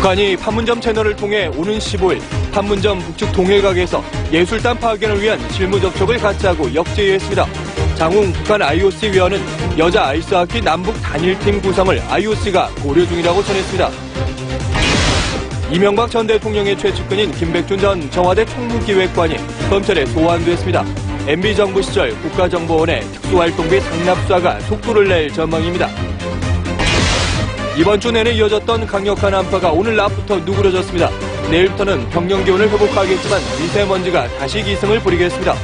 북한이 판문점 채널을 통해 오는 15일 판문점 북측 동해각에서 예술단 파견을 위한 실무 접촉을 갖자고 역제의했습니다. 장웅 북한 IOC 위원은 여자 아이스하키 남북 단일팀 구성을 IOC가 고려 중이라고 전했습니다. 이명박 전 대통령의 최측근인 김백준 전 청와대 총무기획관이 검찰에 소환됐습니다. MB정부 시절 국가정보원의 특수활동비 상납수사가 속도를 낼 전망입니다. 이번 주 내내 이어졌던 강력한 한파가 오늘 낮부터 누그러졌습니다. 내일부터는 평년 기온을 회복하겠지만 미세먼지가 다시 기승을 부리겠습니다.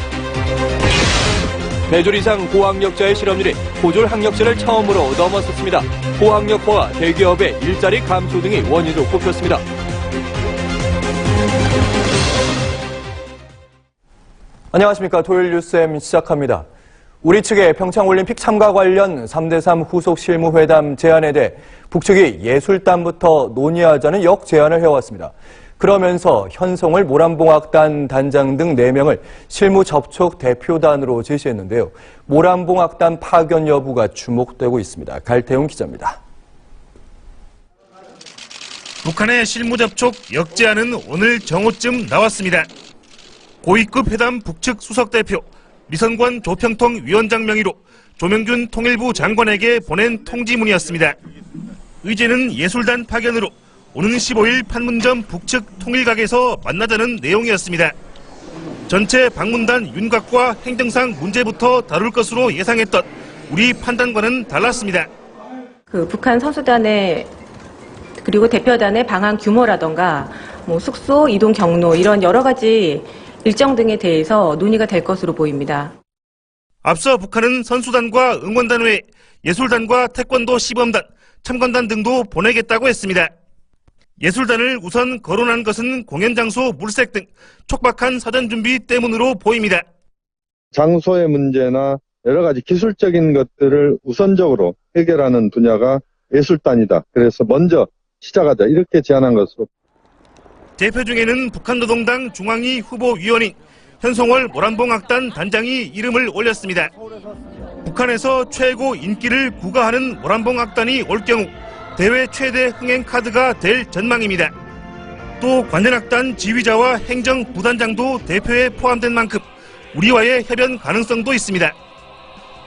배졸 이상 고학력자의 실업률이 고졸 학력자를 처음으로 넘어섰습니다. 고학력화와 대기업의 일자리 감소 등이 원인으로 꼽혔습니다. 안녕하십니까. 토요일 뉴스M 시작합니다. 우리 측의 평창올림픽 참가 관련 3대3 후속 실무회담 제안에 대해 북측이 예술단부터 논의하자는 역제안을 해왔습니다. 그러면서 현송을 모란봉악단 단장 등 4명을 실무 접촉 대표단으로 제시했는데요. 모란봉악단 파견 여부가 주목되고 있습니다. 갈태웅 기자입니다. 북한의 실무 접촉 역제안은 오늘 정오쯤 나왔습니다. 고위급 회담 북측 수석대표, 미선관 조평통 위원장 명의로 조명균 통일부 장관에게 보낸 통지문이었습니다. 의제는 예술단 파견으로 오는 15일 판문점 북측 통일각에서 만나자는 내용이었습니다. 전체 방문단 윤곽과 행정상 문제부터 다룰 것으로 예상했던 우리 판단과는 달랐습니다. 북한 선수단의 그리고 대표단의 방한 규모라던가 숙소, 이동 경로 이런 여러 가지 일정 등에 대해서 논의가 될 것으로 보입니다. 앞서 북한은 선수단과 응원단 외에 예술단과 태권도 시범단, 참관단 등도 보내겠다고 했습니다. 예술단을 우선 거론한 것은 공연 장소 물색 등 촉박한 사전 준비 때문으로 보입니다. 장소의 문제나 여러 가지 기술적인 것들을 우선적으로 해결하는 분야가 예술단이다. 그래서 먼저 시작하자 이렇게 제안한 것으로. 대표 중에는 북한노동당 중앙위 후보위원인 현송월 모란봉악단 단장이 이름을 올렸습니다. 북한에서 최고 인기를 구가하는 모란봉악단이 올 경우 대회 최대 흥행 카드가 될 전망입니다. 또 관현악단 지휘자와 행정부단장도 대표에 포함된 만큼 우리와의 협연 가능성도 있습니다.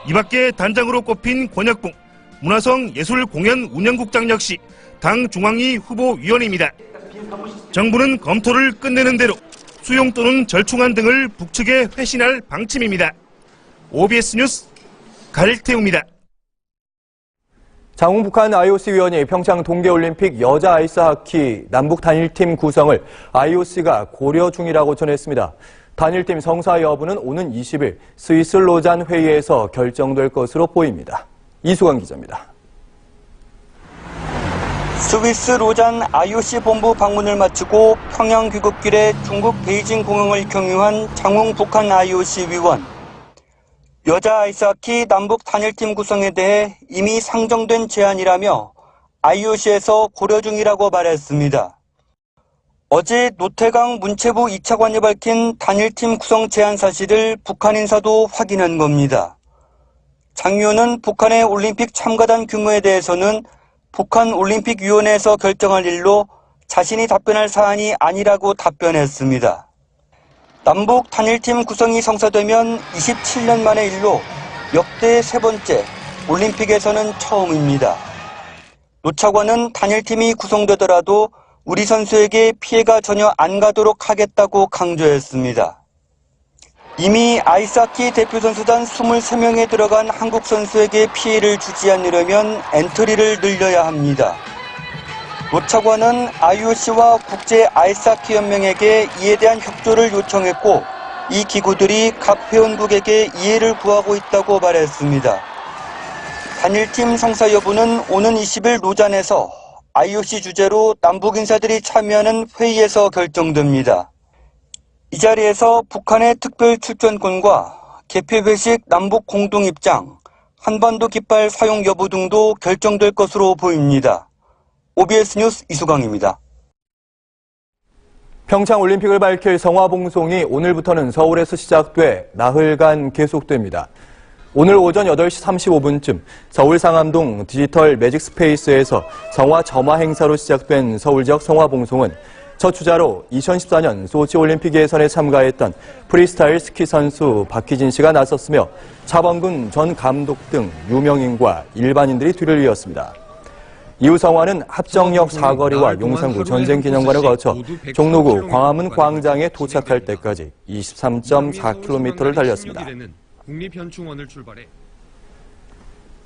이 밖에 단장으로 꼽힌 권혁붕 문화성 예술공연운영국장 역시 당 중앙위 후보위원입니다. 정부는 검토를 끝내는 대로 수용 또는 절충안 등을 북측에 회신할 방침입니다. OBS 뉴스 갈태웅입니다. 장웅 북한 IOC 위원이 평창 동계올림픽 여자 아이스하키 남북 단일팀 구성을 IOC가 고려 중이라고 전했습니다. 단일팀 성사 여부는 오는 20일 스위스 로잔 회의에서 결정될 것으로 보입니다. 이수광 기자입니다. 스위스 로잔 IOC 본부 방문을 마치고 평양 귀국길에 중국 베이징 공항을 경유한 장웅 북한 IOC 위원. 여자 아이스하키 남북 단일팀 구성에 대해 이미 상정된 제안이라며 IOC에서 고려 중이라고 말했습니다. 어제 노태강 문체부 2차관이 밝힌 단일팀 구성 제안 사실을 북한 인사도 확인한 겁니다. 장 위원은 북한의 올림픽 참가단 규모에 대해서는 북한올림픽위원회에서 결정할 일로 자신이 답변할 사안이 아니라고 답변했습니다. 남북 단일팀 구성이 성사되면 27년 만의 일로 역대 3번째, 올림픽에서는 처음입니다. 노 차관은 단일팀이 구성되더라도 우리 선수에게 피해가 전혀 안 가도록 하겠다고 강조했습니다. 이미 아이스하키 대표선수단 23명에 들어간 한국 선수에게 피해를 주지 않으려면 엔트리를 늘려야 합니다. 노 차관은 IOC와 국제 아이스하키 연맹에게 이에 대한 협조를 요청했고 이 기구들이 각 회원국에게 이해를 구하고 있다고 말했습니다. 단일팀 성사 여부는 오는 20일 로잔에서 IOC 주재로 남북 인사들이 참여하는 회의에서 결정됩니다. 이 자리에서 북한의 특별 출전권과 개폐 회식 남북 공동 입장, 한반도 깃발 사용 여부 등도 결정될 것으로 보입니다. OBS 뉴스 이수광입니다. 평창 올림픽을 밝힐 성화봉송이 오늘부터는 서울에서 시작돼 나흘간 계속됩니다. 오늘 오전 8시 35분쯤 서울 상암동 디지털 매직 스페이스에서 성화 점화 행사로 시작된 서울 지역 성화 봉송은 첫 주자로 2014년 소치 올림픽 예선에 참가했던 프리스타일 스키 선수 박희진 씨가 나섰으며 차범근 전 감독 등 유명인과 일반인들이 뒤를 이었습니다. 이후 성화는 합정역 사거리와 용산구 전쟁기념관을 거쳐 종로구 광화문 광장에 도착할 때까지 23.4km를 달렸습니다.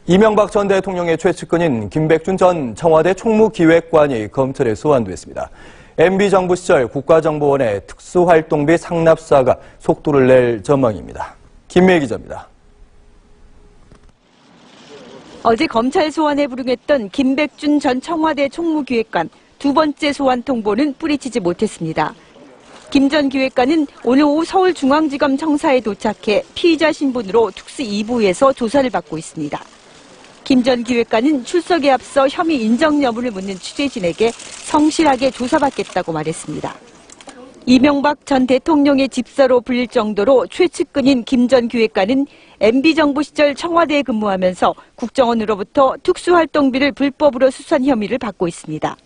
이명박 전 대통령의 최측근인 김백준 전 청와대 총무기획관이 검찰에 소환됐습니다. MB정부 시절 국가정보원의 특수활동비 상납사가 속도를 낼 전망입니다. 김미애 기자입니다. 어제 검찰 소환에 불응했던 김백준 전 청와대 총무기획관 두 번째 소환 통보는 뿌리치지 못했습니다. 김 전 기획관은 오늘 오후 서울중앙지검 청사에 도착해 피의자 신분으로 특수 2부에서 조사를 받고 있습니다. 김 전 기획관은 출석에 앞서 혐의 인정 여부를 묻는 취재진에게 성실하게 조사받겠다고 말했습니다. 이명박 전 대통령의 집사로 불릴 정도로 최측근인 김 전 기획관은 MB정부 시절 청와대에 근무하면서 국정원으로부터 특수활동비를 불법으로 수수한 혐의를 받고 있습니다.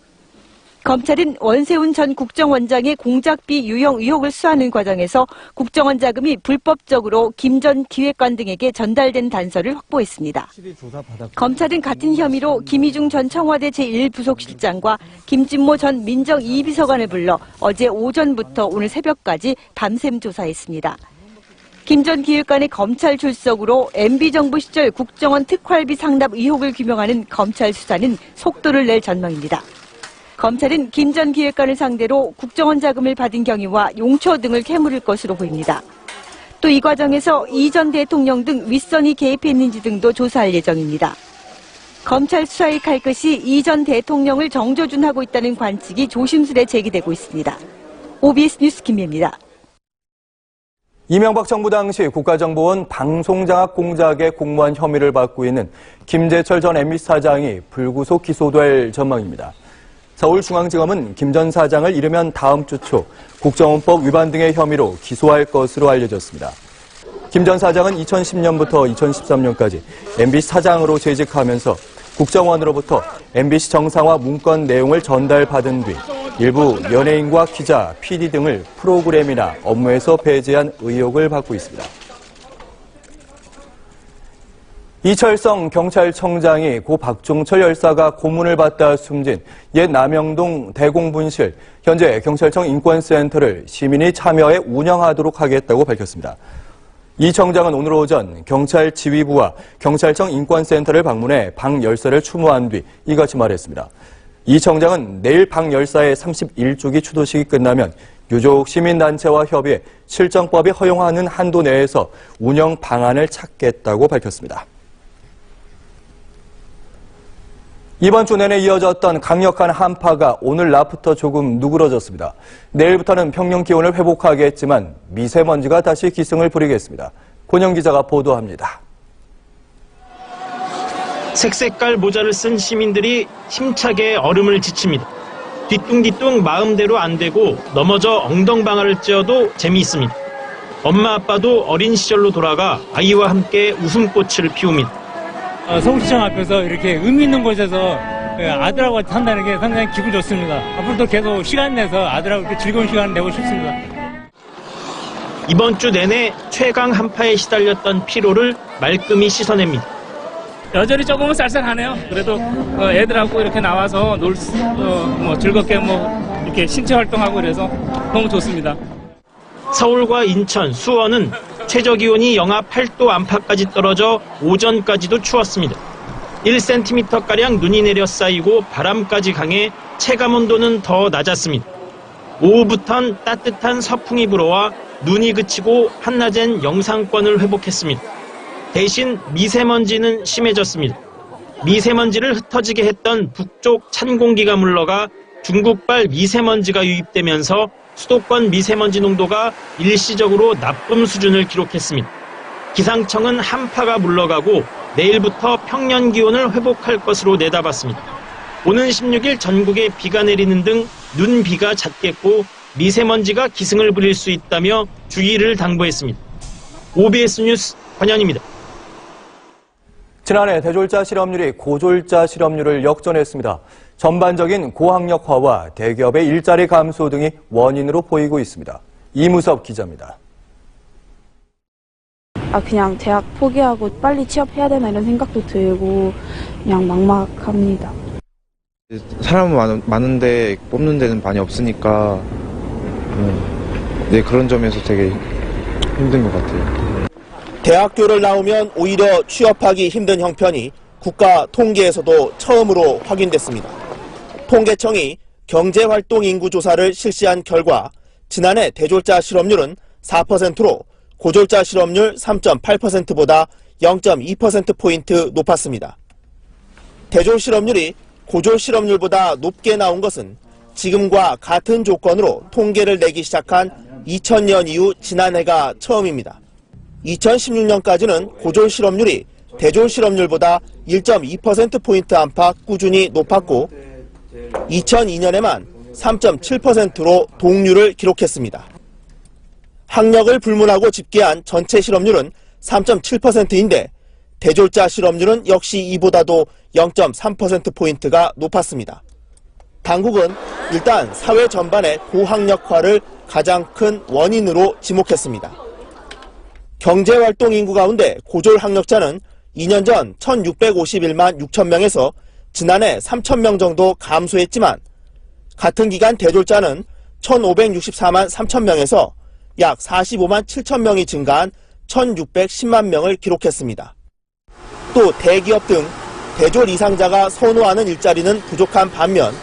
검찰은 원세훈 전 국정원장의 공작비 유용 의혹을 수사하는 과정에서 국정원 자금이 불법적으로 김 전 기획관 등에게 전달된 단서를 확보했습니다. 검찰은 같은 혐의로 김희중 전 청와대 제1부속실장과 김진모 전 민정 2비서관을 불러 어제 오전부터 오늘 새벽까지 밤샘 조사했습니다. 김 전 기획관의 검찰 출석으로 MB정부 시절 국정원 특활비 상납 의혹을 규명하는 검찰 수사는 속도를 낼 전망입니다. 검찰은 김 전 기획관을 상대로 국정원 자금을 받은 경위와 용처 등을 캐물을 것으로 보입니다. 또 이 과정에서 이 전 대통령 등 윗선이 개입했는지 등도 조사할 예정입니다. 검찰 수사의 칼끝이 이 전 대통령을 정조준하고 있다는 관측이 조심스레 제기되고 있습니다. OBS 뉴스 김미애입니다. 이명박 정부 당시 국가정보원 방송장악 공작의 공무원 혐의를 받고 있는 김재철 전 MBC 사장이 불구속 기소될 전망입니다. 서울중앙지검은 김 전 사장을 이르면 다음 주 초 국정원법 위반 등의 혐의로 기소할 것으로 알려졌습니다. 김 전 사장은 2010년부터 2013년까지 MBC 사장으로 재직하면서 국정원으로부터 MBC 정상화 문건 내용을 전달받은 뒤 일부 연예인과 기자, PD 등을 프로그램이나 업무에서 배제한 의혹을 받고 있습니다. 이철성 경찰청장이 고 박종철 열사가 고문을 받다 숨진 옛 남영동 대공분실, 현재 경찰청 인권센터를 시민이 참여해 운영하도록 하겠다고 밝혔습니다. 이 청장은 오늘 오전 경찰 지휘부와 경찰청 인권센터를 방문해 박 열사를 추모한 뒤 이같이 말했습니다. 이 청장은 내일 박 열사의 31주기 추도식이 끝나면 유족 시민단체와 협의해 실정법이 허용하는 한도 내에서 운영 방안을 찾겠다고 밝혔습니다. 이번 주 내내 이어졌던 강력한 한파가 오늘 낮부터 조금 누그러졌습니다. 내일부터는 평년 기온을 회복하겠지만 미세먼지가 다시 기승을 부리겠습니다. 권영 기자가 보도합니다. 색색깔 모자를 쓴 시민들이 힘차게 얼음을 지칩니다. 뒤뚱뒤뚱 마음대로 안 되고 넘어져 엉덩방아를 찧어도 재미있습니다. 엄마 아빠도 어린 시절로 돌아가 아이와 함께 웃음꽃을 피웁니다. 서울시청 앞에서 이렇게 의미 있는 곳에서 아들하고 같이 산다는 게 상당히 기분 좋습니다. 앞으로도 계속 시간 내서 아들하고 이렇게 즐거운 시간을 내고 싶습니다. 이번 주 내내 최강 한파에 시달렸던 피로를 말끔히 씻어냅니다. 여전히 조금은 쌀쌀하네요. 그래도 애들하고 이렇게 나와서 즐겁게 이렇게 신체 활동하고 그래서 너무 좋습니다. 서울과 인천, 수원은 최저기온이 영하 8도 안팎까지 떨어져 오전까지도 추웠습니다. 1cm가량 눈이 내려 쌓이고 바람까지 강해 체감온도는 더 낮았습니다. 오후부턴 따뜻한 서풍이 불어와 눈이 그치고 한낮엔 영상권을 회복했습니다. 대신 미세먼지는 심해졌습니다. 미세먼지를 흩어지게 했던 북쪽 찬 공기가 물러가 중국발 미세먼지가 유입되면서 수도권 미세먼지 농도가 일시적으로 나쁨 수준을 기록했습니다. 기상청은 한파가 물러가고 내일부터 평년 기온을 회복할 것으로 내다봤습니다. 오는 16일 전국에 비가 내리는 등 눈비가 잦겠고 미세먼지가 기승을 부릴 수 있다며 주의를 당부했습니다. OBS 뉴스 권현입니다. 지난해 대졸자 실업률이 고졸자 실업률을 역전했습니다. 전반적인 고학력화와 대기업의 일자리 감소 등이 원인으로 보이고 있습니다. 이무섭 기자입니다. 그냥 대학 포기하고 빨리 취업해야 되나 이런 생각도 들고 그냥 막막합니다. 사람 많은데 뽑는 데는 많이 없으니까 네, 그런 점에서 되게 힘든 것 같아요. 대학교를 나오면 오히려 취업하기 힘든 형편이 국가 통계에서도 처음으로 확인됐습니다. 통계청이 경제활동 인구 조사를 실시한 결과 지난해 대졸자 실업률은 4%로 고졸자 실업률 3.8%보다 0.2%포인트 높았습니다. 대졸 실업률이 고졸 실업률보다 높게 나온 것은 지금과 같은 조건으로 통계를 내기 시작한 2000년 이후 지난해가 처음입니다. 2016년까지는 고졸 실업률이 대졸 실업률보다 1.2%포인트 안팎 꾸준히 높았고 2002년에만 3.7%로 동률을 기록했습니다. 학력을 불문하고 집계한 전체 실업률은 3.7%인데 대졸자 실업률은 역시 이보다도 0.3%포인트가 높았습니다. 당국은 일단 사회 전반의 고학력화를 가장 큰 원인으로 지목했습니다. 경제활동 인구 가운데 고졸 학력자는 2년 전 1651만 6천 명에서 지난해 3천 명 정도 감소했지만 같은 기간 대졸자는 1564만 3천 명에서 약 45만 7천 명이 증가한 1610만 명을 기록했습니다. 또 대기업 등 대졸 이상자가 선호하는 일자리는 부족한 반면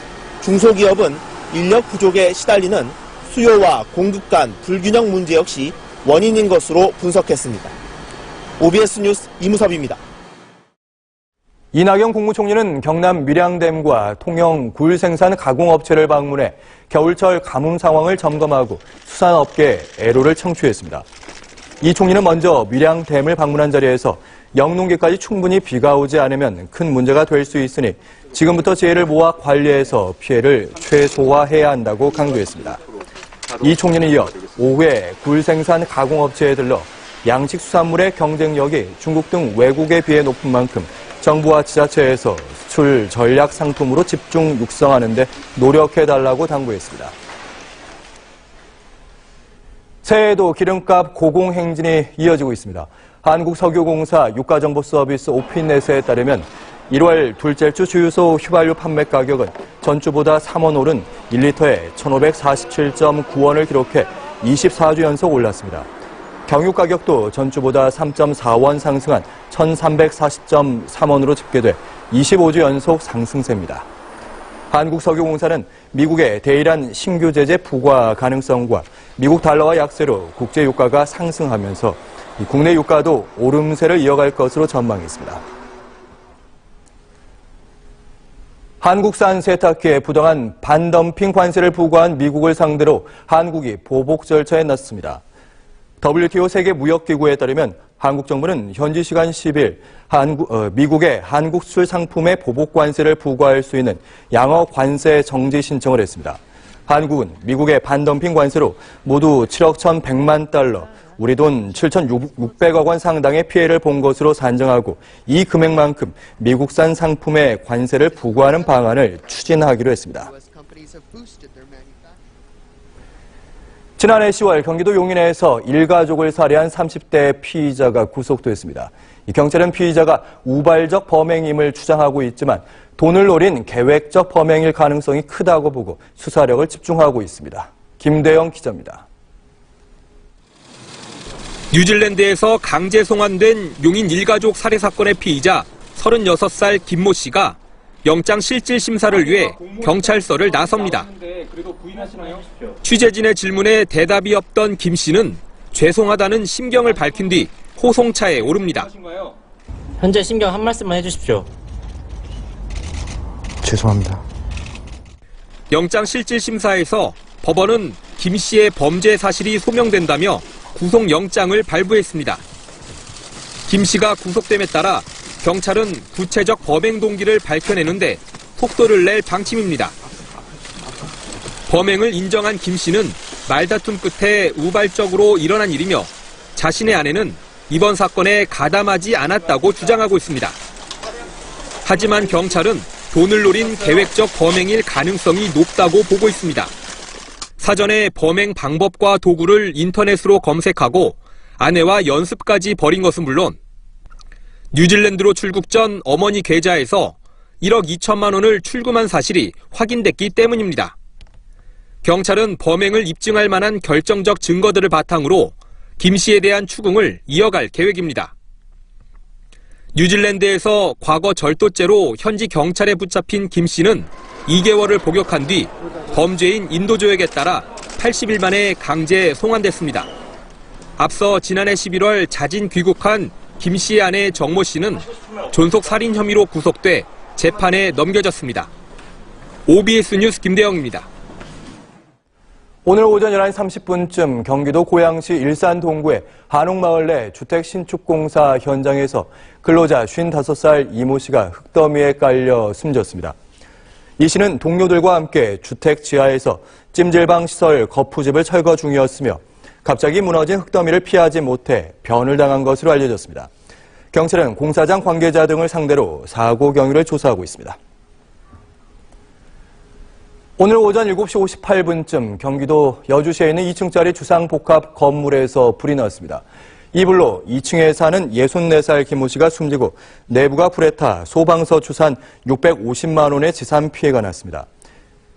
중소기업은 인력 부족에 시달리는 수요와 공급 간 불균형 문제 역시 원인인 것으로 분석했습니다. OBS 뉴스 이무섭입니다. 이낙연 국무총리는 경남 밀양댐과 통영 굴 생산 가공업체를 방문해 겨울철 가뭄 상황을 점검하고 수산업계에 애로를 청취했습니다. 이 총리는 먼저 밀양댐을 방문한 자리에서 영농기까지 충분히 비가 오지 않으면 큰 문제가 될 수 있으니 지금부터 재해를 모아 관리해서 피해를 최소화해야 한다고 강조했습니다. 이 총리는 이어 오후에 굴 생산 가공업체에 들러 양식수산물의 경쟁력이 중국 등 외국에 비해 높은 만큼 정부와 지자체에서 수출 전략 상품으로 집중 육성하는 데 노력해달라고 당부했습니다. 새해에도 기름값 고공행진이 이어지고 있습니다. 한국석유공사 유가정보서비스 오피넷에 따르면 1월 둘째 주 주유소 휘발유 판매 가격은 전주보다 3원 오른 1리터에 1,547.9원을 기록해 24주 연속 올랐습니다. 경유 가격도 전주보다 3.4원 상승한 1,340.3원으로 집계돼 25주 연속 상승세입니다. 한국석유공사는 미국의 대이란 신규 제재 부과 가능성과 미국 달러와 약세로 국제 유가가 상승하면서 국내 유가도 오름세를 이어갈 것으로 전망했습니다. 한국산 세탁기에 부당한 반덤핑 관세를 부과한 미국을 상대로 한국이 보복 절차에 나섰습니다. WTO 세계무역기구에 따르면 한국 정부는 현지 시간 10일 미국의 한국 수출 상품에 보복 관세를 부과할 수 있는 양어 관세 정지 신청을 했습니다. 한국은 미국의 반덤핑 관세로 모두 7억 1,100만 달러, 우리 돈 7,600억 원 상당의 피해를 본 것으로 산정하고 이 금액만큼 미국산 상품에 관세를 부과하는 방안을 추진하기로 했습니다. 지난해 10월 경기도 용인에서 일가족을 살해한 30대 피의자가 구속됐습니다. 경찰은 피의자가 우발적 범행임을 주장하고 있지만 돈을 노린 계획적 범행일 가능성이 크다고 보고 수사력을 집중하고 있습니다. 김대영 기자입니다. 뉴질랜드에서 강제 송환된 용인 일가족 살해 사건의 피의자 36살 김모 씨가 영장 실질 심사를 위해 경찰서를 나섭니다. 취재진의 질문에 대답이 없던 김 씨는 죄송하다는 심경을 밝힌 뒤 호송차에 오릅니다. 현재 심경 한 말씀만 해주십시오. 죄송합니다. 영장 실질 심사에서 법원은 김 씨의 범죄 사실이 소명된다며 구속영장을 발부했습니다. 김 씨가 구속됨에 따라 경찰은 구체적 범행 동기를 밝혀내는데 속도를 낼 방침입니다. 범행을 인정한 김 씨는 말다툼 끝에 우발적으로 일어난 일이며 자신의 아내는 이번 사건에 가담하지 않았다고 주장하고 있습니다. 하지만 경찰은 돈을 노린 계획적 범행일 가능성이 높다고 보고 있습니다. 사전에 범행 방법과 도구를 인터넷으로 검색하고 아내와 연습까지 벌인 것은 물론 뉴질랜드로 출국 전 어머니 계좌에서 1억 2천만 원을 출금한 사실이 확인됐기 때문입니다. 경찰은 범행을 입증할 만한 결정적 증거들을 바탕으로 김 씨에 대한 추궁을 이어갈 계획입니다. 뉴질랜드에서 과거 절도죄로 현지 경찰에 붙잡힌 김 씨는 2개월을 복역한 뒤 범죄인 인도조약에 따라 80일 만에 강제 송환됐습니다. 앞서 지난해 11월 자진 귀국한 김 씨의 아내 정모 씨는 존속 살인 혐의로 구속돼 재판에 넘겨졌습니다. OBS 뉴스 김대영입니다. 오늘 오전 11시 30분쯤 경기도 고양시 일산 동구의 한옥마을 내 주택 신축 공사 현장에서 근로자 55살 이모 씨가 흙더미에 깔려 숨졌습니다. 이 씨는 동료들과 함께 주택 지하에서 찜질방 시설 거푸집을 철거 중이었으며 갑자기 무너진 흙더미를 피하지 못해 변을 당한 것으로 알려졌습니다. 경찰은 공사장 관계자 등을 상대로 사고 경위를 조사하고 있습니다. 오늘 오전 7시 58분쯤 경기도 여주시에 있는 2층짜리 주상복합 건물에서 불이 났습니다. 이 불로 2층에 사는 64살 김모 씨가 숨지고 내부가 불에 타 소방서 추산 650만 원의 재산 피해가 났습니다.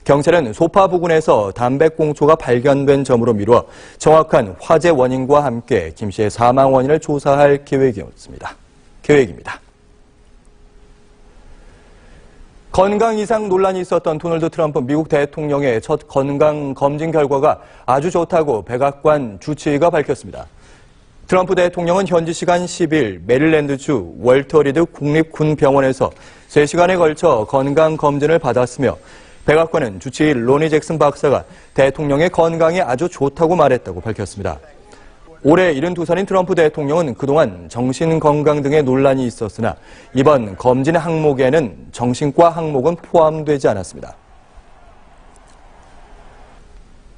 경찰은 소파 부근에서 담배꽁초가 발견된 점으로 미루어 정확한 화재 원인과 함께 김 씨의 사망 원인을 조사할 계획입니다. 건강 이상 논란이 있었던 도널드 트럼프 미국 대통령의 첫 건강 검진 결과가 아주 좋다고 백악관 주치의가 밝혔습니다. 트럼프 대통령은 현지 시간 10일 메릴랜드주 월터 리드 국립군병원에서 3시간에 걸쳐 건강 검진을 받았으며 백악관은 주치의 로니 잭슨 박사가 대통령의 건강에 아주 좋다고 말했다고 밝혔습니다. 올해 72살인 트럼프 대통령은 그동안 정신건강 등의 논란이 있었으나 이번 검진 항목에는 정신과 항목은 포함되지 않았습니다.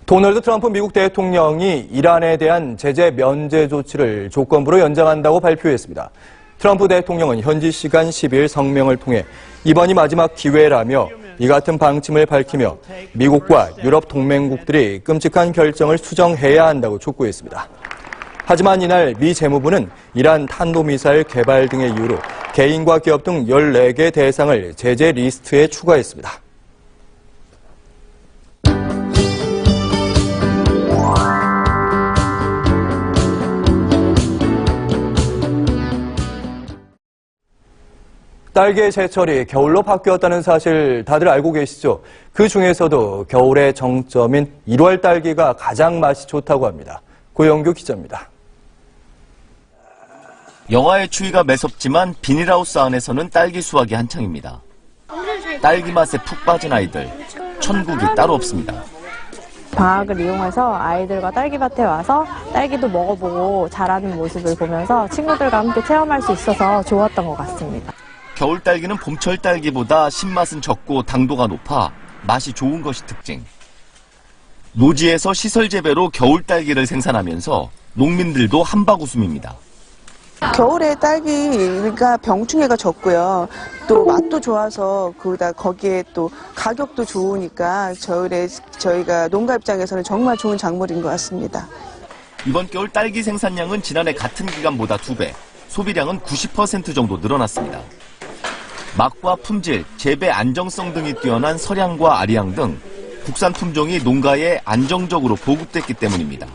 도널드 트럼프 미국 대통령이 이란에 대한 제재 면제 조치를 조건부로 연장한다고 발표했습니다. 트럼프 대통령은 현지 시간 10일 성명을 통해 이번이 마지막 기회라며 이 같은 방침을 밝히며 미국과 유럽 동맹국들이 끔찍한 결정을 수정해야 한다고 촉구했습니다. 하지만 이날 미 재무부는 이란 탄도미사일 개발 등의 이유로 개인과 기업 등 14개 대상을 제재 리스트에 추가했습니다. 딸기의 제철이 겨울로 바뀌었다는 사실 다들 알고 계시죠? 그 중에서도 겨울의 정점인 1월 딸기가 가장 맛이 좋다고 합니다. 고영규 기자입니다. 영하의 추위가 매섭지만 비닐하우스 안에서는 딸기 수확이 한창입니다. 딸기 맛에 푹 빠진 아이들, 천국이 따로 없습니다. 방학을 이용해서 아이들과 딸기밭에 와서 딸기도 먹어보고 자라는 모습을 보면서 친구들과 함께 체험할 수 있어서 좋았던 것 같습니다. 겨울 딸기는 봄철 딸기보다 신맛은 적고 당도가 높아 맛이 좋은 것이 특징. 노지에서 시설 재배로 겨울 딸기를 생산하면서 농민들도 한바구음입니다. 겨울에 딸기가 병충해가 적고요. 또 맛도 좋아서 거기에 또 가격도 좋으니까 겨울에 저희가 농가 입장에서는 정말 좋은 작물인 것 같습니다. 이번 겨울 딸기 생산량은 지난해 같은 기간보다 2배, 소비량은 90% 정도 늘어났습니다. 맛과 품질, 재배 안정성 등이 뛰어난 설향과 아리향 등 국산 품종이 농가에 안정적으로 보급됐기 때문입니다.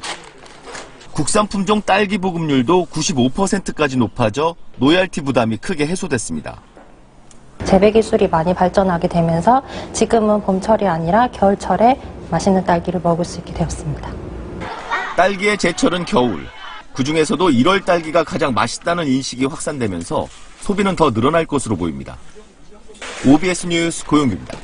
국산 품종 딸기 보급률도 95%까지 높아져 로열티 부담이 크게 해소됐습니다. 재배 기술이 많이 발전하게 되면서 지금은 봄철이 아니라 겨울철에 맛있는 딸기를 먹을 수 있게 되었습니다. 딸기의 제철은 겨울. 그중에서도 1월 딸기가 가장 맛있다는 인식이 확산되면서 소비는 더 늘어날 것으로 보입니다. OBS 뉴스 고영규입니다.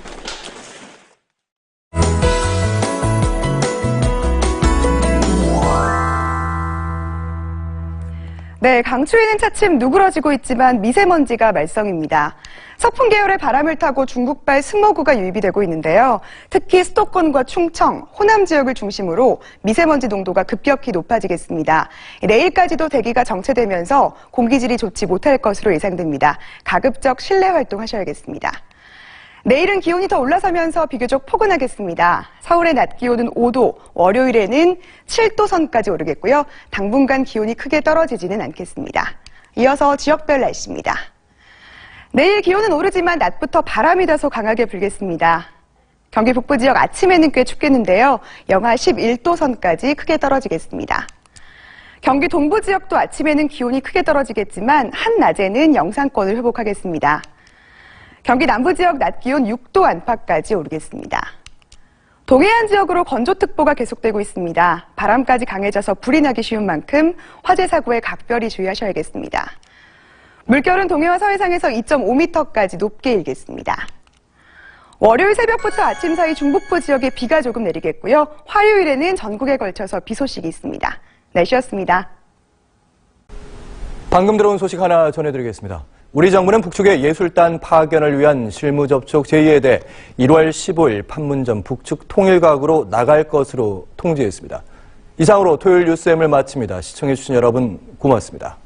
네, 강추위는 차츰 누그러지고 있지만 미세먼지가 말썽입니다. 서풍 계열의 바람을 타고 중국발 스모그가 유입이 되고 있는데요. 특히 수도권과 충청, 호남 지역을 중심으로 미세먼지 농도가 급격히 높아지겠습니다. 내일까지도 대기가 정체되면서 공기질이 좋지 못할 것으로 예상됩니다. 가급적 실내 활동하셔야겠습니다. 내일은 기온이 더 올라서면서 비교적 포근하겠습니다. 서울의 낮 기온은 5도, 월요일에는 7도 선까지 오르겠고요. 당분간 기온이 크게 떨어지지는 않겠습니다. 이어서 지역별 날씨입니다. 내일 기온은 오르지만 낮부터 바람이 다소 강하게 불겠습니다. 경기 북부 지역 아침에는 꽤 춥겠는데요. 영하 11도 선까지 크게 떨어지겠습니다. 경기 동부 지역도 아침에는 기온이 크게 떨어지겠지만 한낮에는 영상권을 회복하겠습니다. 경기 남부 지역 낮 기온 6도 안팎까지 오르겠습니다. 동해안 지역으로 건조특보가 계속되고 있습니다. 바람까지 강해져서 불이 나기 쉬운 만큼 화재 사고에 각별히 주의하셔야겠습니다. 물결은 동해와 서해상에서 2.5m까지 높게 일겠습니다. 월요일 새벽부터 아침 사이 중북부 지역에 비가 조금 내리겠고요. 화요일에는 전국에 걸쳐서 비 소식이 있습니다. 날씨였습니다. 방금 들어온 소식 하나 전해드리겠습니다. 우리 정부는 북측의 예술단 파견을 위한 실무 접촉 제의에 대해 1월 15일 판문점 북측 통일각으로 나갈 것으로 통지했습니다. 이상으로 토요일 뉴스엠을 마칩니다. 시청해주신 여러분 고맙습니다.